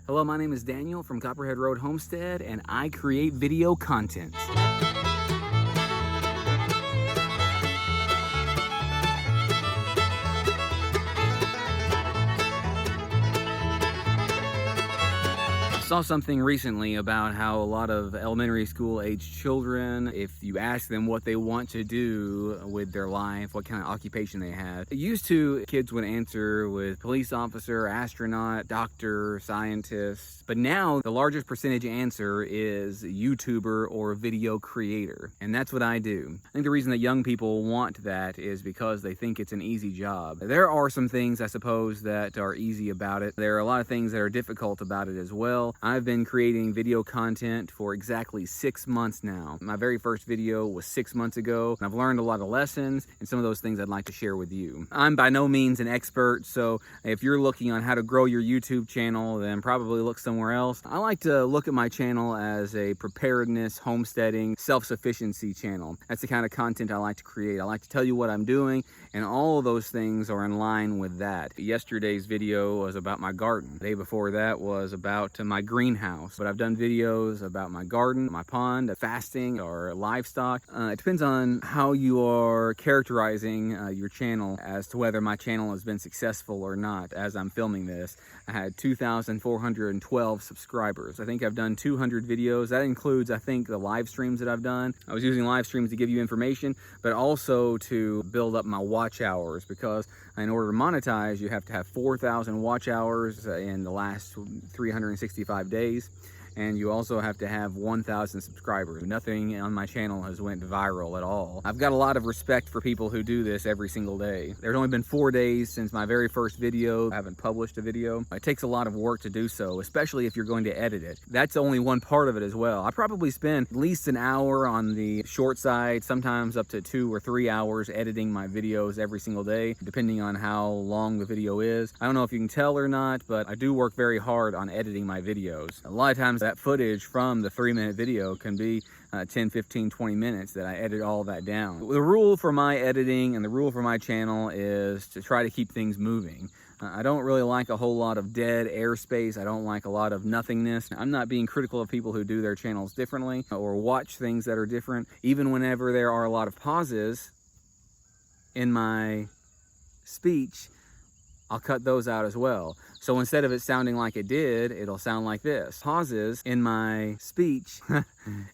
Hello, my name is Daniel from Copperhead Road Homestead, and I create video content. I saw something recently about how a lot of elementary school age children, if you ask them what they want to do with their life, what kind of occupation they have, used to kids would answer with police officer, astronaut, doctor, scientist. But now the largest percentage answer is YouTuber or video creator. And that's what I do. I think the reason that young people want that is because they think it's an easy job. There are some things, I suppose, that are easy about it. There are a lot of things that are difficult about it as well. I've been creating video content for exactly 6 months now. My very first video was 6 months ago, and I've learned a lot of lessons, and some of those things I'd like to share with you. I'm by no means an expert, so if you're looking on how to grow your YouTube channel, then probably look somewhere else. I like to look at my channel as a preparedness, homesteading, self-sufficiency channel. That's the kind of content I like to create. I like to tell you what I'm doing, and all of those things are in line with that. Yesterday's video was about my garden. The day before that was about my greenhouse. But I've done videos about my garden, my pond, fasting, or livestock. It depends on how you are characterizing your channel as to whether my channel has been successful or not. As I'm filming this, I had 2,412 subscribers. I think I've done 200 videos. That includes, I think, the live streams that I've done. I was using live streams to give you information, but also to build up my watch hours, because in order to monetize, you have to have 4,000 watch hours in the last 365 days. And you also have to have 1,000 subscribers. Nothing on my channel has went viral at all. I've got a lot of respect for people who do this every single day. There's only been 4 days since my very first video. I haven't published a video. It takes a lot of work to do so, especially if you're going to edit it. That's only one part of it as well. I probably spend at least an hour on the short side, sometimes up to 2 or 3 hours editing my videos every single day, depending on how long the video is. I don't know if you can tell or not, but I do work very hard on editing my videos. A lot of times that footage from the 3-minute video can be 10, 15, 20 minutes that I edit all that down. The rule for my editing and the rule for my channel is to try to keep things moving. I don't really like a whole lot of dead airspace. I don't like a lot of nothingness. I'm not being critical of people who do their channels differently or watch things that are different. Even whenever there are a lot of pauses in my speech, I'll cut those out as well. So instead of it sounding like it did, it'll sound like this. Pauses in my speech.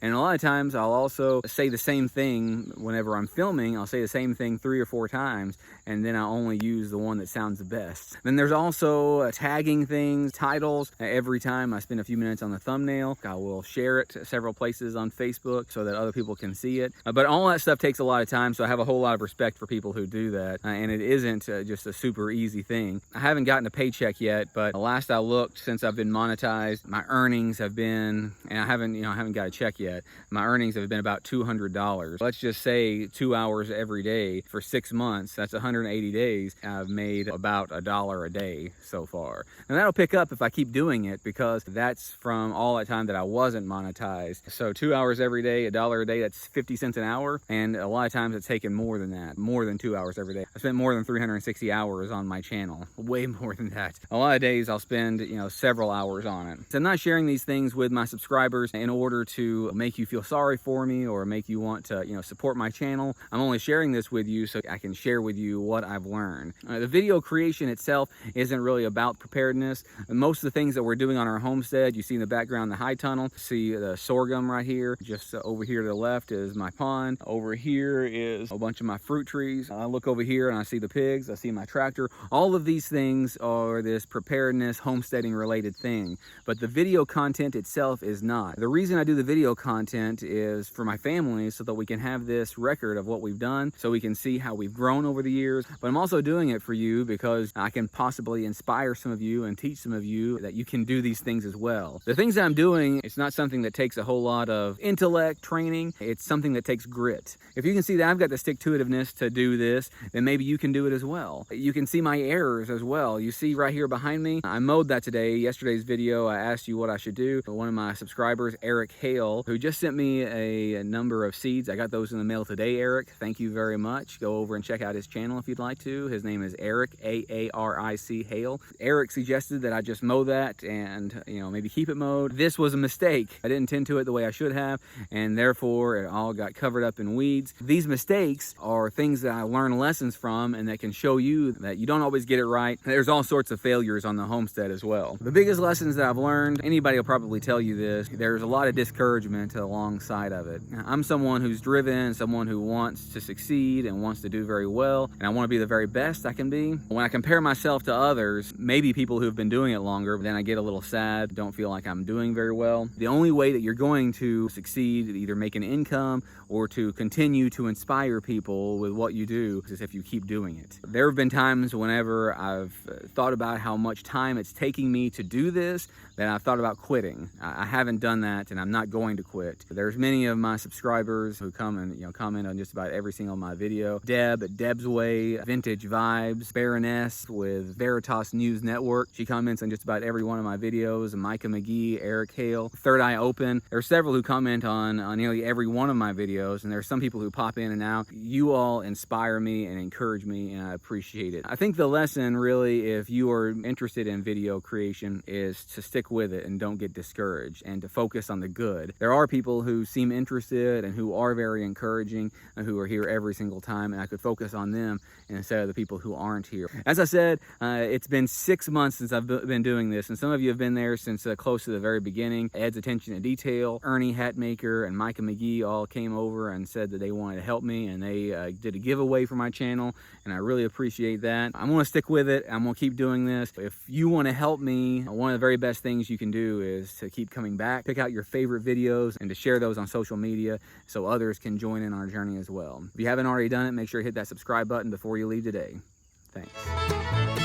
And a lot of times I'll also say the same thing whenever I'm filming. I'll say the same thing 3 or 4 times, and then I'll only use the one that sounds the best. Then there's also tagging things, titles. Every time I spend a few minutes on the thumbnail, I will share it several places on Facebook so that other people can see it. But all that stuff takes a lot of time, so I have a whole lot of respect for people who do that. And it isn't just a super easy thing. I haven't gotten a paycheck yet, but the last I looked, since I've been monetized, my earnings have been, and I haven't got a check yet. My earnings have been about $200. Let's just say 2 hours every day for 6 months. That's 180 days. I've made about $1 a day so far. And that'll pick up if I keep doing it, because that's from all that time that I wasn't monetized. So 2 hours every day, $1 a day, that's 50 cents an hour. And a lot of times it's taken more than that, more than 2 hours every day. I spent more than 360 hours on my channel, way more than that. A lot of days I'll spend, several hours on it. So I'm not sharing these things with my subscribers in order to make you feel sorry for me or make you want to, support my channel. I'm only sharing this with you so I can share with you what I've learned. The video creation itself isn't really about preparedness. Most of the things that we're doing on our homestead, you see in the background the high tunnel, see the sorghum right here. Just over here to the left is my pond. Over here is a bunch of my fruit trees. I look over here and I see the pigs. I see my tractor. All of these things are this preparedness, homesteading related thing. But the video content itself is not. The reason I do the video content is for my family, so that we can have this record of what we've done, so we can see how we've grown over the years. But I'm also doing it for you because I can possibly inspire some of you and teach some of you that you can do these things as well. The things that I'm doing, it's not something that takes a whole lot of intellect training. It's something that takes grit. If you can see that I've got the stick-to-itiveness to do this, then maybe you can do it as well. You can see my errors as well. You see right here behind behind me. I mowed that today. Yesterday's video, I asked you what I should do. One of my subscribers, Eric Hale, who just sent me a number of seeds. I got those in the mail today, Eric. Thank you very much. Go over and check out his channel if you'd like to. His name is Eric, A-A-R-I-C, Hale. Eric suggested that I just mow that and, maybe keep it mowed. This was a mistake. I didn't tend to it the way I should have, and therefore it all got covered up in weeds. These mistakes are things that I learn lessons from and that can show you that you don't always get it right. There's all sorts of failures on the homestead as well. The biggest lessons that I've learned, anybody will probably tell you this, there's a lot of discouragement alongside of it. I'm someone who's driven, someone who wants to succeed and wants to do very well, and I want to be the very best I can be. When I compare myself to others, maybe people who've been doing it longer, then I get a little sad, don't feel like I'm doing very well. The only way that you're going to succeed, either make an income or to continue to inspire people with what you do, is if you keep doing it. There have been times whenever I've thought about how much time it's taking me to do this that I've thought about quitting. I haven't done that, and I'm not going to quit. There's many of my subscribers who come and comment on just about every single my video. Deb at Deb's Way, Vintage Vibes, Baroness with Veritas News Network. She comments on just about every one of my videos. Micah McGee, Eric Hale, Third Eye Open. There are several who comment on nearly every one of my videos, and there's some people who pop in and out. You all inspire me and encourage me, and I appreciate it. I think the lesson really, if you are interested in video creation, is to stick with it and don't get discouraged and to focus on the good. There are people who seem interested and who are very encouraging and who are here every single time, and I could focus on them instead of the people who aren't here. As I said, it's been 6 months since I've been doing this, and some of you have been there since close to the very beginning. Ed's Attention to Detail, Ernie Hatmaker, and Micah McGee all came over and said that they wanted to help me, and they did a giveaway for my channel, and I really appreciate that. I'm going to stick with it. I'm going to keep doing this. If you want to help me, one of the very best things you can do is to keep coming back, pick out your favorite videos, and to share those on social media so others can join in our journey as well. If you haven't already done it, make sure to hit that subscribe button before you leave today. Thanks.